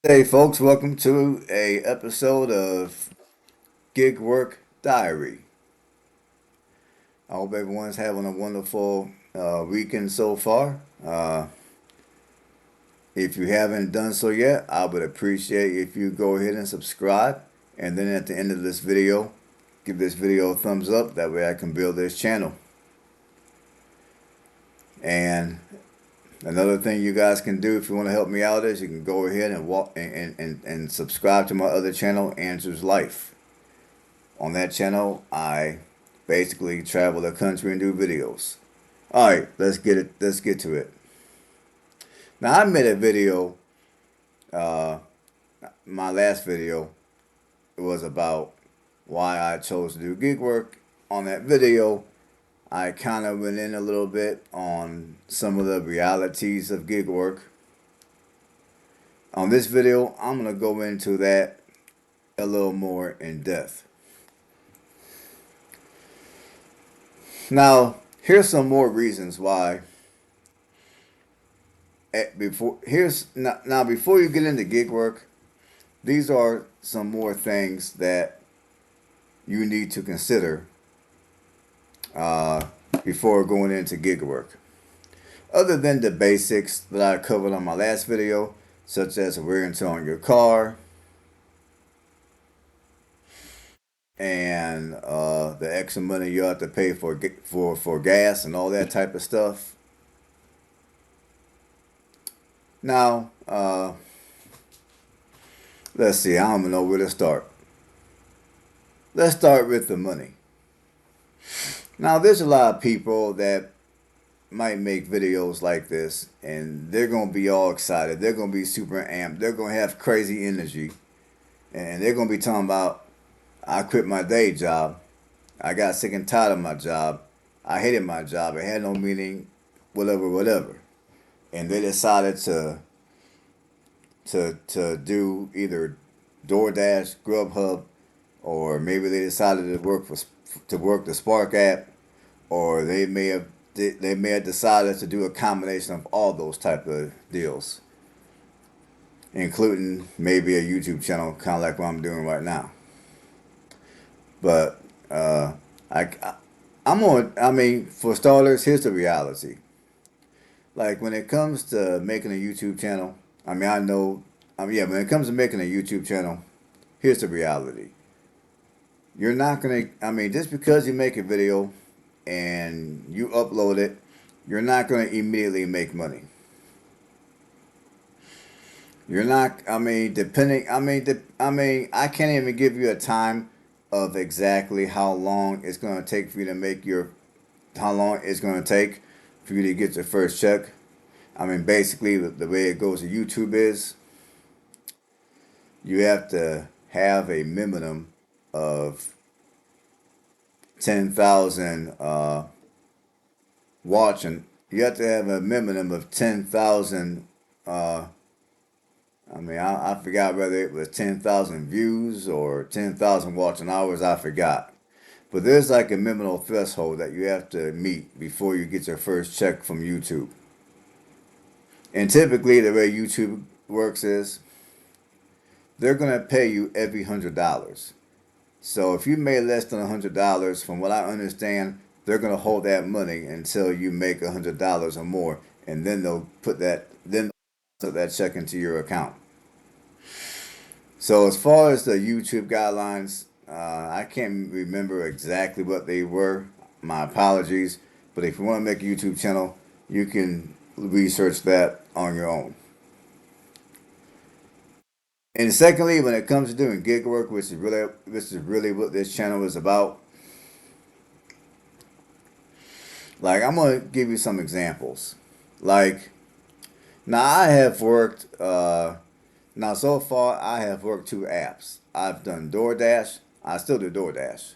Hey folks, welcome to a episode of Gig Work Diary. I hope everyone's having a wonderful weekend so far. If you haven't done so yet, I would appreciate if you go ahead and subscribe. And then at the end of this video, give this video a thumbs up. That way I can build this channel. And another thing you guys can do if you want to help me out is you can go ahead and walk and subscribe to my other channel, Answers Life. On that channel, I basically travel the country and do videos. All right, let's get it. Let's get to it. Now, I made a video. Uh, my last video was about why I chose to do gig work. On that video, I kind of went in a little bit on some of the realities of gig work. On this video, I'm gonna go into that a little more in depth. Now, here's some more reasons why before you get into gig work, these are some more things that you need to consider uh, before going into gig work. Other than the basics that I covered on my last video, such as wear and tear on your car and the extra money you have to pay for gas and all that type of stuff. Now, let's see. I don't even know where to start. Let's start with the money. Now, there's a lot of people that might make videos like this, and they're gonna be all excited. They're gonna be super amped. They're gonna have crazy energy, and they're gonna be talking about, "I quit my day job. I got sick and tired of my job. I hated my job. It had no meaning. Whatever, whatever." And they decided to do either DoorDash, Grubhub, or maybe they decided to work the Spark app, or they may have decided to do a combination of all those type of deals, including maybe a YouTube channel, kind of like what I'm doing right now. But I I'm on. I mean, for starters, here's the reality. Like when it comes to making a YouTube channel, I mean, I know. I mean, yeah, when it comes to making a YouTube channel, here's the reality. You're not gonna. I mean, just because you make a video and you upload it, you're not gonna immediately make money. You're not. I mean, depending. I can't even give you a time of exactly how long it's gonna take for you to make your. How long it's gonna take for you to get your first check. I mean, basically, the way it goes to YouTube is you have to have a minimum of 10,000 watching. You have to have a minimum of 10,000. I forgot whether it was 10,000 views or 10,000 watching hours. I forgot. But there's like a minimal threshold that you have to meet before you get your first check from YouTube. And typically, the way YouTube works is they're going to pay you every $100. So if you made less than $100, from what I understand, they're going to hold that money until you make $100 or more, and then they'll put that check into your account. So as far as the YouTube guidelines, I can't remember exactly what they were. My apologies, but if you want to make a YouTube channel, you can research that on your own. And secondly, when it comes to doing gig work, which is really what this channel is about, like I'm gonna give you some examples. Like now, I have worked. Now so far, I have worked two apps. I've done DoorDash. I still do DoorDash.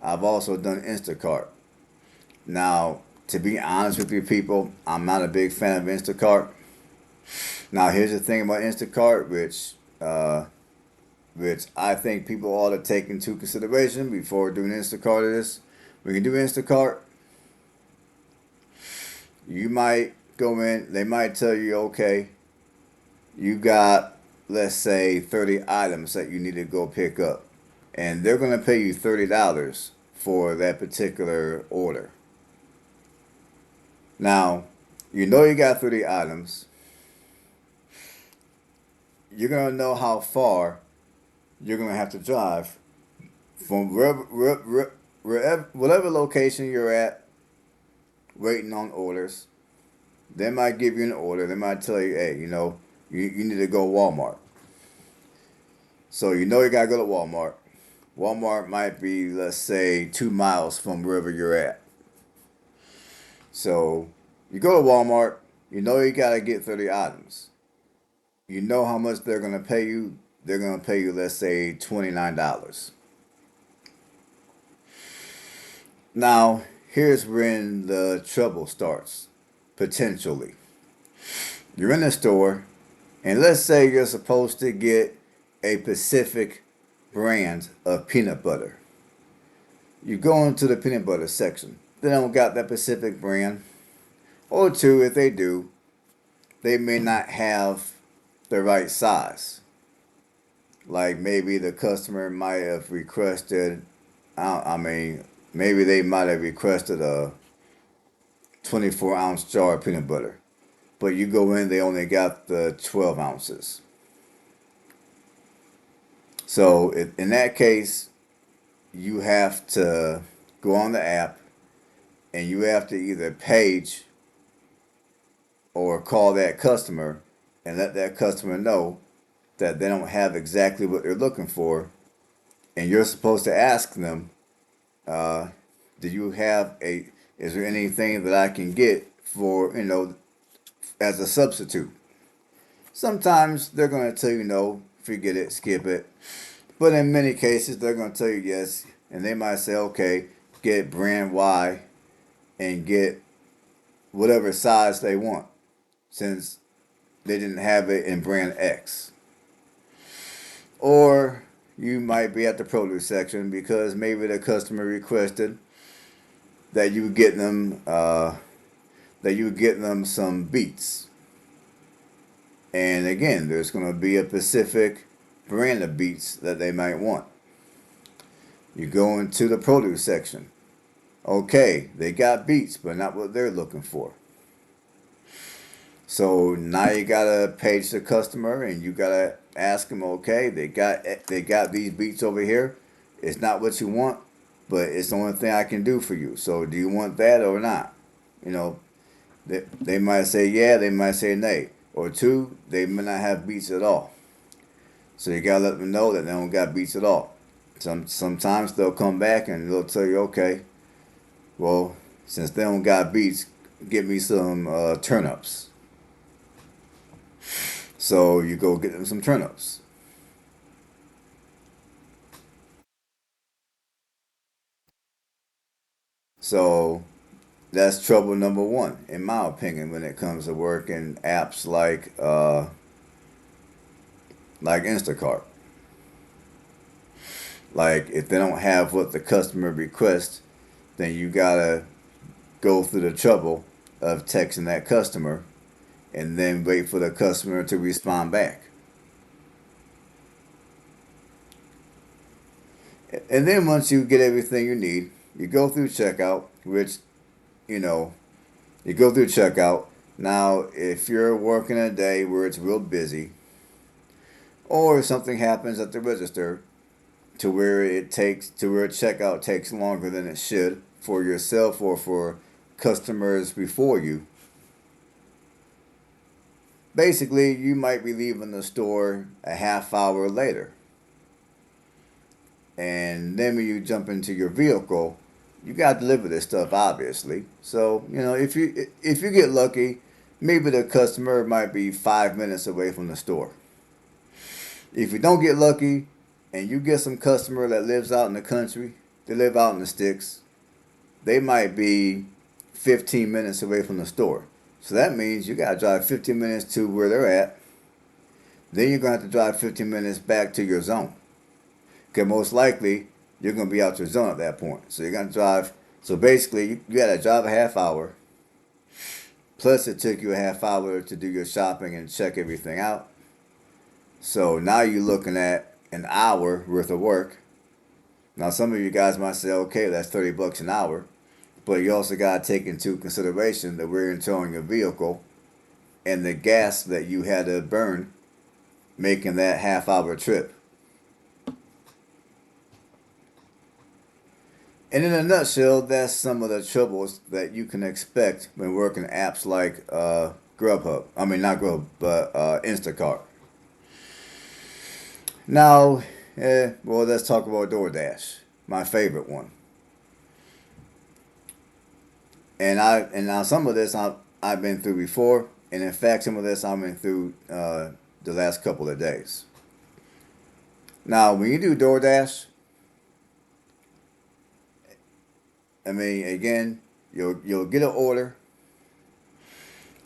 I've also done Instacart. Now, to be honest with you, people, I'm not a big fan of Instacart. Now, here's the thing about Instacart, which I think people ought to take into consideration before doing Instacart is when you do Instacart, you might go in, they might tell you, okay, you got let's say 30 items that you need to go pick up, and they're going to pay you $30 for that particular order. Now, you know you got 30 items. You're going to know how far you're going to have to drive from wherever, whatever location you're at, waiting on orders. They might give you an order. They might tell you, hey, you need to go Walmart. So you know you gotta go to Walmart. Walmart might be, let's say, 2 miles from wherever you're at. So you go to Walmart. You know you gotta get 30 items. You know how much they're gonna pay you. They're gonna pay you, let's say, $29. Now here's when the trouble starts. Potentially, you're in the store, and let's say you're supposed to get a specific brand of peanut butter. You go into the peanut butter section. They don't got that specific brand. Or two, if they do, they may not have the right size. Like maybe the customer might have requested, maybe they might have requested a 24-ounce jar of peanut butter. But you go in, they only got the 12 ounces. So in that case, you have to go on the app and you have to either page or call that customer and let that customer know that they don't have exactly what they're looking for. And you're supposed to ask them, do you have is there anything that I can get for, as a substitute? Sometimes they're going to tell you no, forget it, skip it. But in many cases, they're going to tell you yes. And they might say, okay, get brand Y and get whatever size they want, since they didn't have it in brand X. Or you might be at the produce section because maybe the customer requested that you get them some beets. And again, there's going to be a specific brand of beets that they might want. You go into the produce section. Okay, they got beets, but not what they're looking for. So now you gotta page the customer and you gotta ask them, okay, they got these beets over here. It's not what you want, but it's the only thing I can do for you. So do you want that or not? You know, they might say yeah, they might say nay. Or two, they may not have beets at all. So you gotta let them know that they don't got beets at all. Sometimes they'll come back and they'll tell you, okay, well, since they don't got beets, get me some turnips. So you go get them some turnips. So that's trouble number one, in my opinion, when it comes to working apps like Instacart. Like if they don't have what the customer requests, then you gotta go through the trouble of texting that customer and then wait for the customer to respond back. And then once you get everything you need, you go through checkout, which, you know, you go through checkout. Now, if you're working a day where it's real busy, or if something happens at the register to where checkout takes longer than it should for yourself or for customers before you, basically you might be leaving the store a half hour later. And then when you jump into your vehicle, you got to deliver this stuff, obviously. So if you get lucky, maybe the customer might be 5 minutes away from the store. If you don't get lucky, and you get some customer that lives out in the country, they live out in the sticks, they might be 15 minutes away from the store. So that means you got to drive 15 minutes to where they're at. Then you're going to have to drive 15 minutes back to your zone. Because most likely, you're going to be out your zone at that point. So you're going to drive. So basically, you got to drive a half hour. Plus, it took you a half hour to do your shopping and check everything out. So now you're looking at an hour worth of work. Now some of you guys might say, okay, that's $30 an hour, but you also got to take into consideration the wear and tear on your vehicle and the gas that you had to burn making that half-hour trip. And in a nutshell, that's some of the troubles that you can expect when working apps like Grubhub. I mean, not Grubhub, but Instacart. Now, well, let's talk about DoorDash, my favorite one. And now some of this I've been through before, and in fact, some of this I've been through the last couple of days. Now, when you do DoorDash, I mean, again, you'll get an order,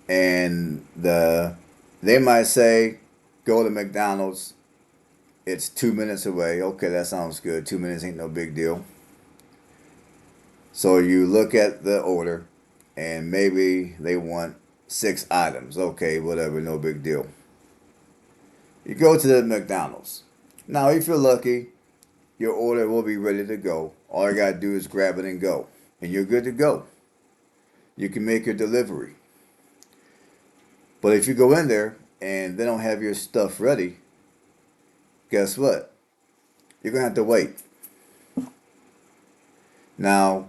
and they might say, go to McDonald's. It's 2 minutes away. Okay, that sounds good. 2 minutes ain't no big deal. So you look at the order, and maybe they want 6 items. Okay, whatever, no big deal. You go to the McDonald's. Now, if you're lucky, your order will be ready to go. All you gotta do is grab it and go, and you're good to go. You can make your delivery. But if you go in there and they don't have your stuff ready, guess what? You're gonna have to wait. Now,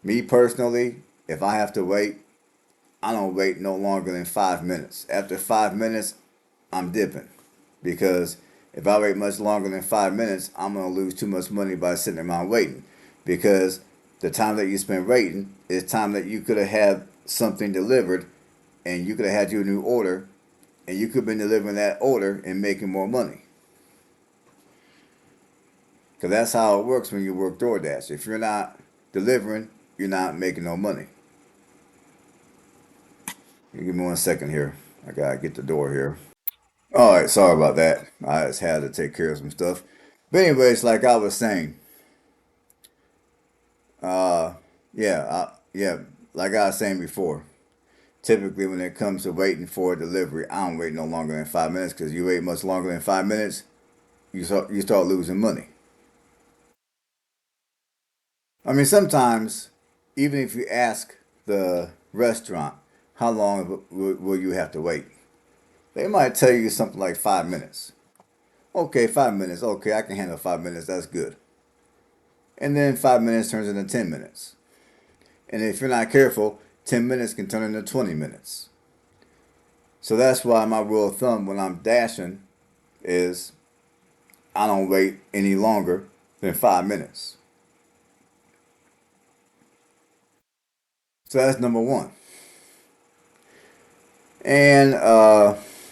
me personally, if I have to wait, I don't wait no longer than 5 minutes. After 5 minutes, I'm dipping. Because if I wait much longer than 5 minutes, I'm going to lose too much money by sitting around waiting. Because the time that you spend waiting is time that you could have had something delivered and you could have had your new order and you could have been delivering that order and making more money. Because that's how it works when you work DoorDash. If you're not delivering, you're not making no money. Give me 1 second here. I gotta get the door here. All right, sorry about that. I just had to take care of some stuff. But anyways, like I was saying, uh, yeah, like I was saying before. Typically, when it comes to waiting for a delivery, I don't wait no longer than 5 minutes because you wait much longer than 5 minutes, you start losing money. I mean, sometimes even if you ask the restaurant how long will you have to wait, they might tell you something like 5 minutes. Okay, 5 minutes. Okay, I can handle 5 minutes. That's good. And then 5 minutes turns into 10 minutes. And if you're not careful, 10 minutes can turn into 20 minutes. So that's why my rule of thumb when I'm dashing is I don't wait any longer than 5 minutes. So that's number one. And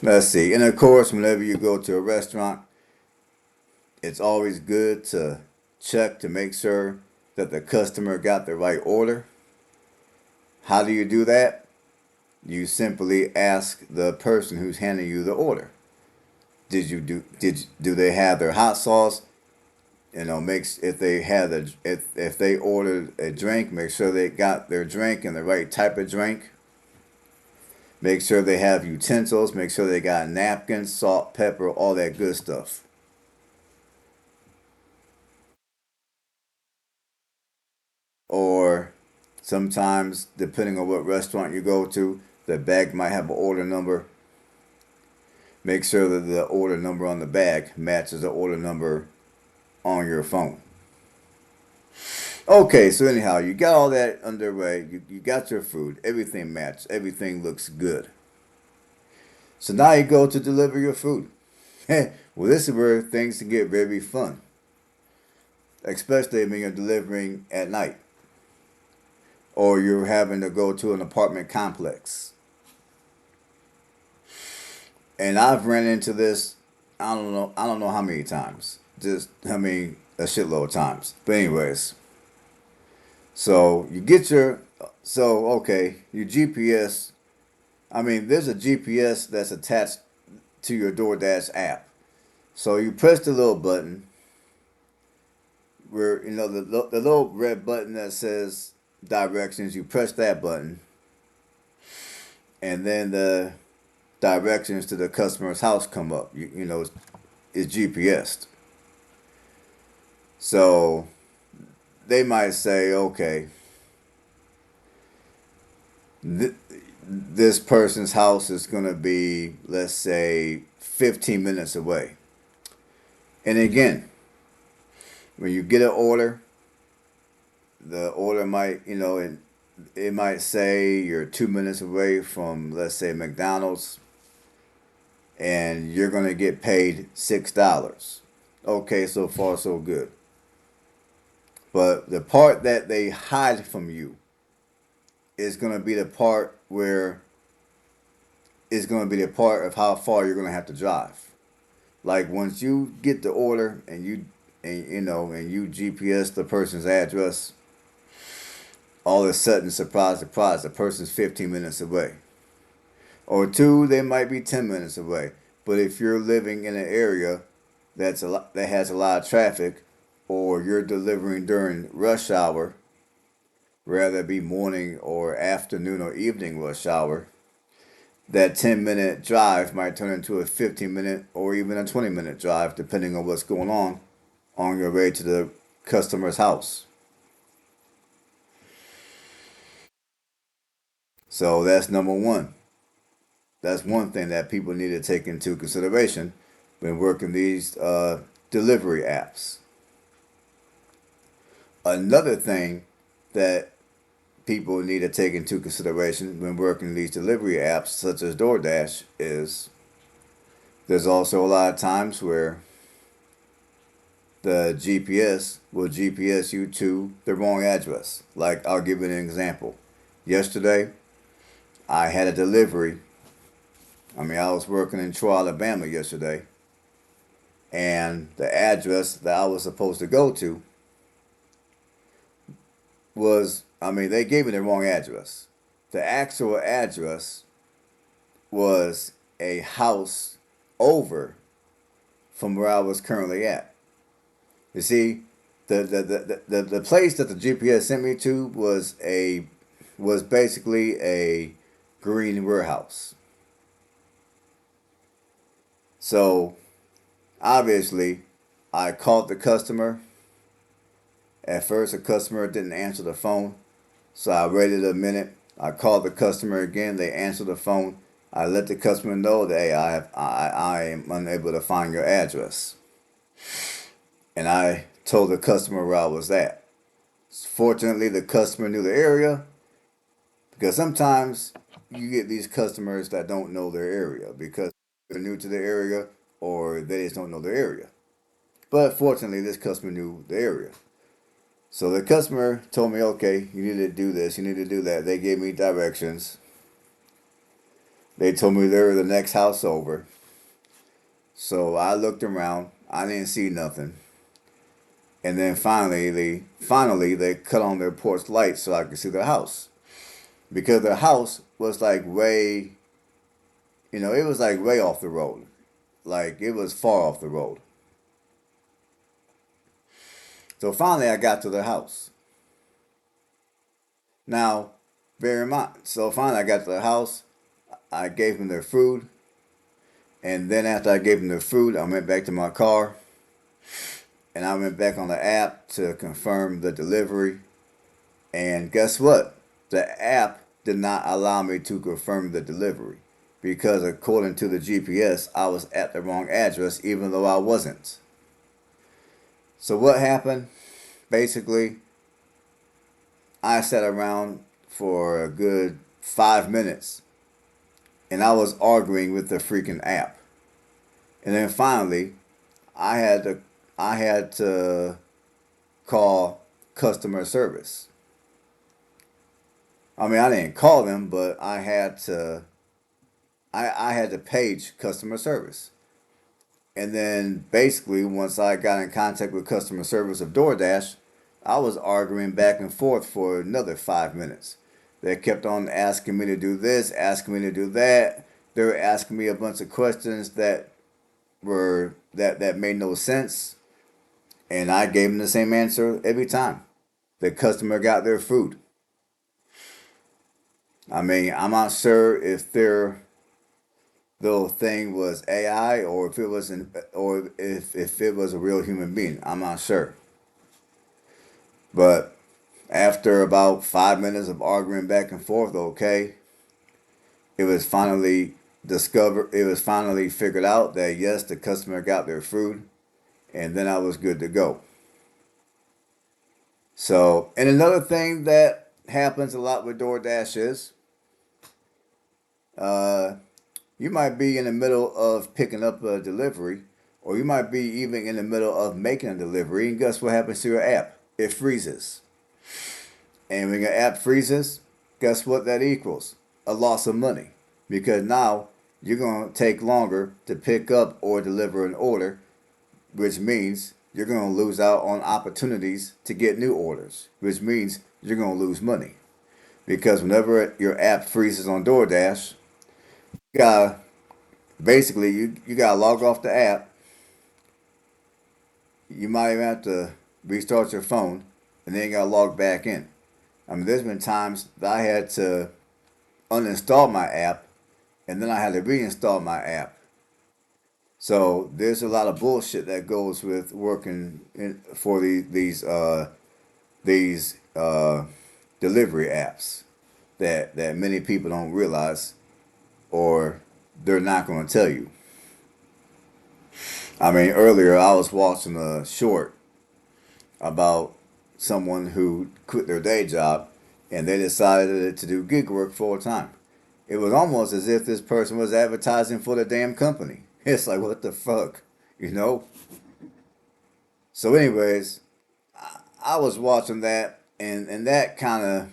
let's see. And of course, whenever you go to a restaurant, it's always good to check to make sure that the customer got the right order. How do you do that? You simply ask the person who's handing you the order. Do they have their hot sauce? You know, makes if they had a if they ordered a drink, make sure they got their drink and the right type of drink. Make sure they have utensils. Make sure they got napkins, salt, pepper, all that good stuff. Or sometimes, depending on what restaurant you go to, the bag might have an order number. Make sure that the order number on the bag matches the order number on your phone. Okay, so anyhow, you got all that underway. You got your food. Everything matched. Everything looks good. So now you go to deliver your food. Well, this is where things can get very fun, especially when you're delivering at night or you're having to go to an apartment complex. And I've ran into this, I don't know how many times. Just, I mean, a shitload of times. But anyways, so you get your, so okay, your GPS. I mean, there's a GPS that's attached to your DoorDash app. So you press the little button where, you know, the little red button that says directions. You press that button, and then directions to the customer's house come up. It's GPSed. So they might say, okay, th- this person's house is going to be, let's say, 15 minutes away. And again, when you get an order, the order might, it might say you're 2 minutes away from, let's say, McDonald's, and you're going to get paid $6. Okay, so far so good. But the part that they hide from you is going to be the part where is going to be the part of how far you're going to have to drive. Like once you get the order and you GPS the person's address, all of a sudden, surprise, surprise, the person's 15 minutes away. Or two, they might be 10 minutes away. But if you're living in an area that has a lot of traffic, or you're delivering during rush hour, rather it be morning or afternoon or evening rush hour, that 10-minute drive might turn into a 15-minute or even a 20-minute drive, depending on what's going on your way to the customer's house. So that's number one. That's one thing that people need to take into consideration when working these delivery apps. Another thing that people need to take into consideration when working these delivery apps, such as DoorDash, is there's also a lot of times where the GPS will GPS you to the wrong address. Like, I'll give you an example. Yesterday, I had a delivery. I was working in Troy, Alabama yesterday, and the address that I was supposed to go to they gave me the wrong address. The actual address was a house over from where I was currently at. You see, the place that the GPS sent me to was basically a green warehouse. So obviously, I called the customer. At first, the customer didn't answer the phone, so I waited a minute. I called the customer again. They answered the phone. I let the customer know that, hey, I am unable to find your address, and I told the customer where I was at. Fortunately, the customer knew the area, because sometimes you get these customers that don't know their area because they're new to the area or they just don't know their area. But fortunately, this customer knew the area. So the customer told me, okay, you need to do this, you need to do that. They gave me directions. They told me they were the next house over. So I looked around. I didn't see nothing. And then finally they cut on their porch lights so I could see their house. Because their house was like way, it was like way off the road. Like it was far off the road. So finally I got to their house. Now, bear in mind, so finally I got to the house. I gave them their food. And then after I gave them their food, I went back to my car. And I went back on the app to confirm the delivery. And guess what? The app did not allow me to confirm the delivery. Because according to the GPS, I was at the wrong address even though I wasn't. So what happened? Basically, I sat around for a good 5 minutes and I was arguing with the freaking app. And then finally, I had to I had to call customer service. I didn't call them, but I had to page customer service. And then basically once I got in contact with customer service of DoorDash, I was arguing back and forth for another 5 minutes. They kept on asking me to do this, asking me to do that. They were asking me a bunch of questions that made no sense, and I gave them the same answer every time. The customer got their food. I'm not sure if they're little thing was AI or if it was or if it was a real human being. I'm not sure. But after about 5 minutes of arguing back and forth, okay, it was finally it was finally figured out that yes, the customer got their food, and then I was good to go. So, and another thing that happens a lot with DoorDash is uh, you might be in the middle of picking up a delivery, or you might be even in the middle of making a delivery, and guess what happens to your app? It freezes. And when your app freezes, guess what that equals? A loss of money. Because now you're going to take longer to pick up or deliver an order, which means you're going to lose out on opportunities to get new orders, which means you're going to lose money. Because whenever your app freezes on DoorDash, you got basically you got to log off the app. You might even have to restart your phone and then you got to log back in. I mean, there's been times that I had to uninstall my app and then I had to reinstall my app. So there's a lot of bullshit that goes with working for these delivery apps that many people don't realize or they're not going to tell you. I mean, earlier I was watching a short about someone who quit their day job and they decided to do gig work full time. It was almost as if this person was advertising for the damn company. It's like, what the fuck? You know? So, anyways, I was watching that and that kind of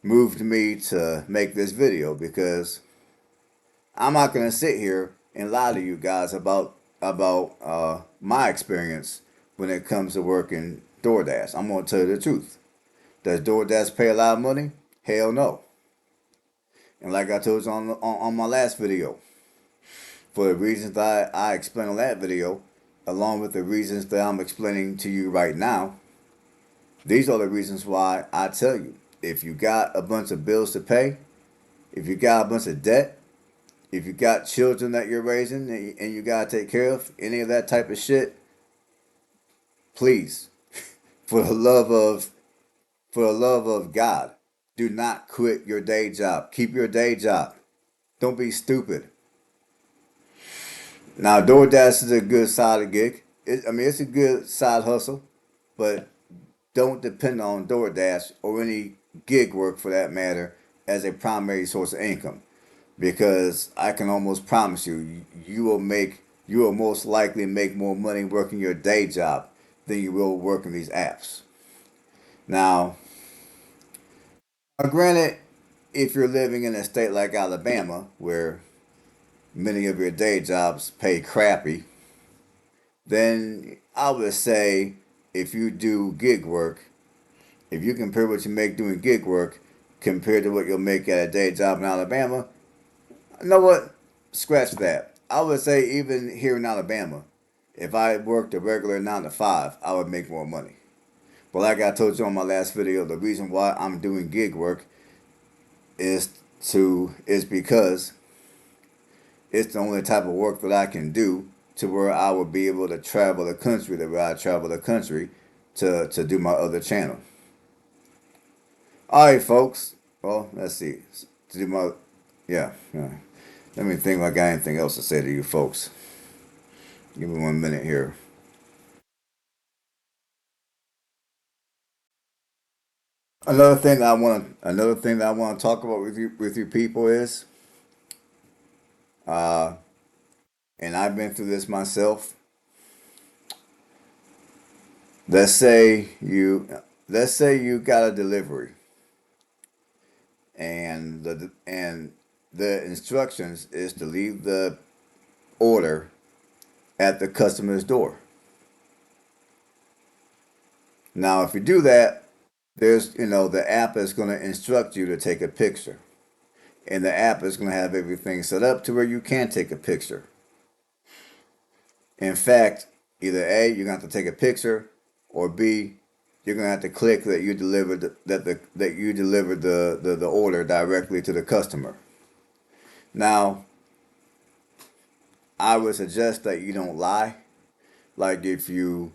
moved me to make this video because I'm not going to sit here and lie to you guys about my experience when it comes to working DoorDash. I'm going to tell you the truth. Does DoorDash pay a lot of money? Hell no. And like I told you on my last video, for the reasons that I explained on that video, along with the reasons that I'm explaining to you right now, these are the reasons why I tell you, if you got a bunch of bills to pay, if you got a bunch of debt, if you got children that you're raising and you got to take care of, any of that type of shit, please, for the love of God, do not quit your day job. Keep your day job. Don't be stupid. Now, DoorDash is a good side gig. It's a good side hustle, but don't depend on DoorDash or any gig work for that matter as a primary source of income. Because I can almost promise you, you will most likely make more money working your day job than you will working these apps. Now, granted, if you're living in a state like Alabama, where many of your day jobs pay crappy, then I would say if you do gig work, if you compare what you make doing gig work compared to what you'll make at a day job in Alabama, you know what? Scratch that. I would say even here in Alabama, if I worked a regular 9 to 5, I would make more money. But like I told you on my last video, the reason why I'm doing gig work is is because it's the only type of work that I can do to where I would be able to travel the country the way I travel the country to do my other channel. All right, folks. Well, let's see. To do my yeah. Let me think like I got anything else to say to you folks. Give me 1 minute here. Another thing that I want to talk about with you people is uh and I've been through this myself. Let's say you got a delivery and the instructions is to leave the order at the customer's door. Now, if you do that, there's the app is going to instruct you to take a picture, and the app is going to have everything set up to where you can take a picture. In fact, either A, you're going to have to take a picture, or B, you're going to have to click that you delivered the order directly to the customer. Now, I would suggest that you don't lie. Like if you're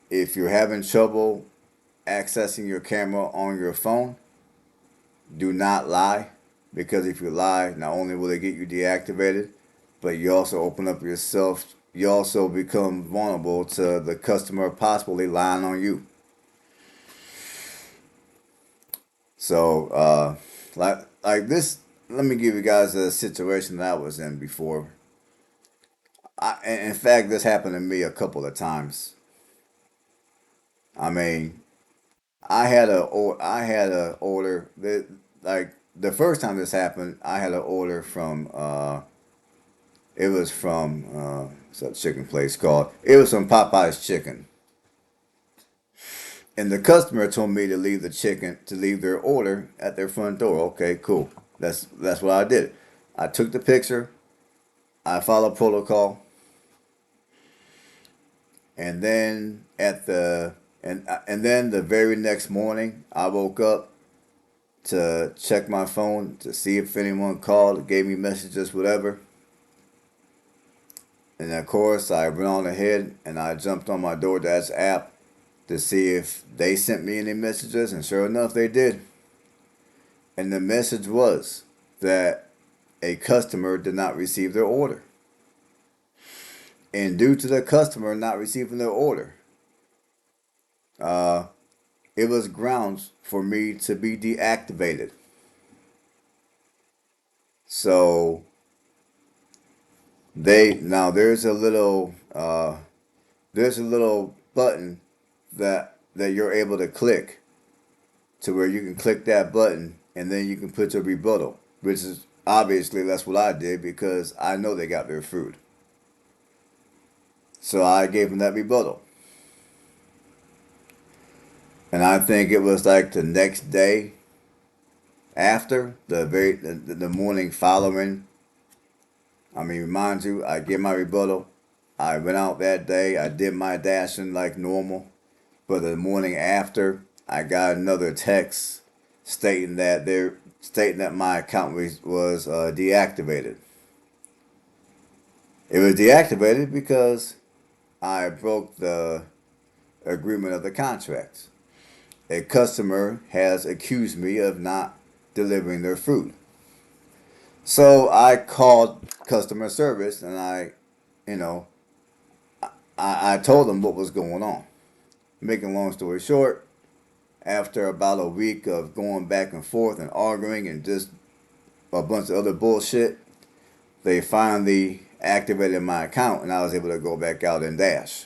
having trouble accessing your camera on your phone, do not lie, because if you lie, not only will it get you deactivated, but you also open up yourself. You also become vulnerable to the customer possibly lying on you. So, like this, let me give you guys a situation that I was in before. In fact, this happened to me a couple of times. I mean, I had a order that, like, the first time this happened, I had an order from it was from it's a chicken place called, it was from Popeye's Chicken, and the customer told me to leave their order at their front door. Okay, cool. That's what I did. I took the picture. I followed protocol, and then and then the very next morning, I woke up to check my phone to see if anyone called, gave me messages, whatever. And of course, I went on ahead and I jumped on my DoorDash app to see if they sent me any messages, and sure enough, they did. And the message was that a customer did not receive their order. And due to the customer not receiving their order, uh, it was grounds for me to be deactivated. So now there's a little button that you're able to click, to where you can click that button and then you can put your rebuttal, which is obviously that's what I did because I know they got their food. So I gave them that rebuttal. And I think it was like the next day after the morning following. I mean, mind you, I gave my rebuttal. I went out that day. I did my dashing like normal. But the morning after, I got another text stating that my account was deactivated. It was deactivated because I broke the agreement of the contract. A customer has accused me of not delivering their food. So I called customer service and you know, I told them what was going on. Making a long story short, after about a week of going back and forth and arguing and just a bunch of other bullshit, they finally activated my account and I was able to go back out and dash.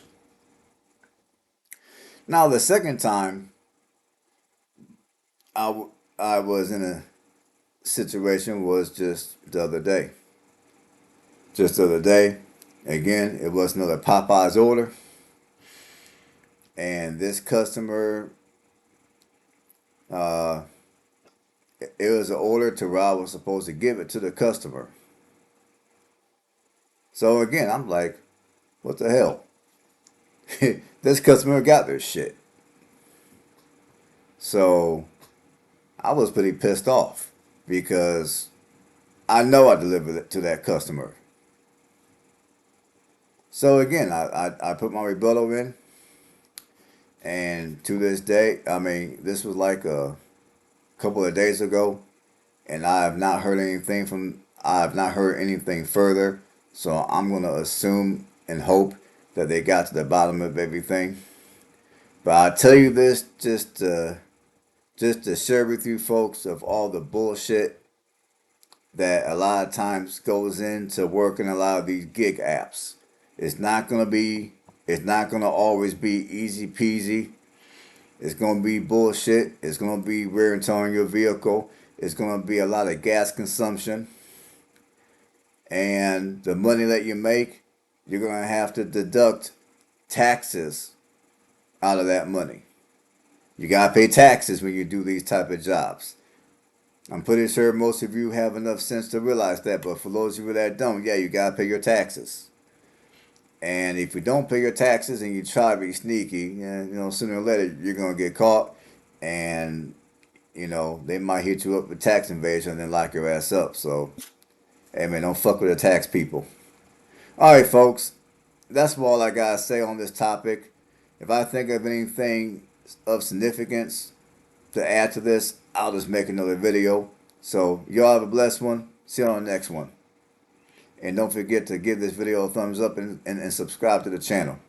Now, the second time I was in a situation was just the other day. Just the other day, again, it was another Popeyes order, and this customer, uh, it was an order to where I was supposed to give it to the customer. So again, I'm like, what the hell? This customer got their shit. So I was pretty pissed off because I know I delivered it to that customer. So again, I put my rebuttal in, and to this day, I mean, this was like a couple of days ago, and I have not heard anything further. So I'm gonna assume and hope that they got to the bottom of everything. But I tell you this just to share with you folks of all the bullshit that a lot of times goes into working a lot of these gig apps. It's not gonna be it's not gonna always be easy peasy. It's gonna be bullshit. It's gonna be wear and tear on your vehicle. It's gonna be a lot of gas consumption. And the money that you make, you're gonna have to deduct taxes out of that money. You gotta pay taxes when you do these type of jobs. I'm pretty sure most of you have enough sense to realize that, but for those of you that don't, yeah, you gotta pay your taxes. And if you don't pay your taxes and you try to be sneaky, yeah, sooner or later you're gonna get caught, and they might hit you up with tax invasion and then lock your ass up. So, hey man, don't fuck with the tax people. All right, folks. That's all I gotta say on this topic. If I think of anything of significance to add to this, I'll just make another video. So y'all have a blessed one. See you on the next one. And don't forget to give this video a thumbs up and subscribe to the channel.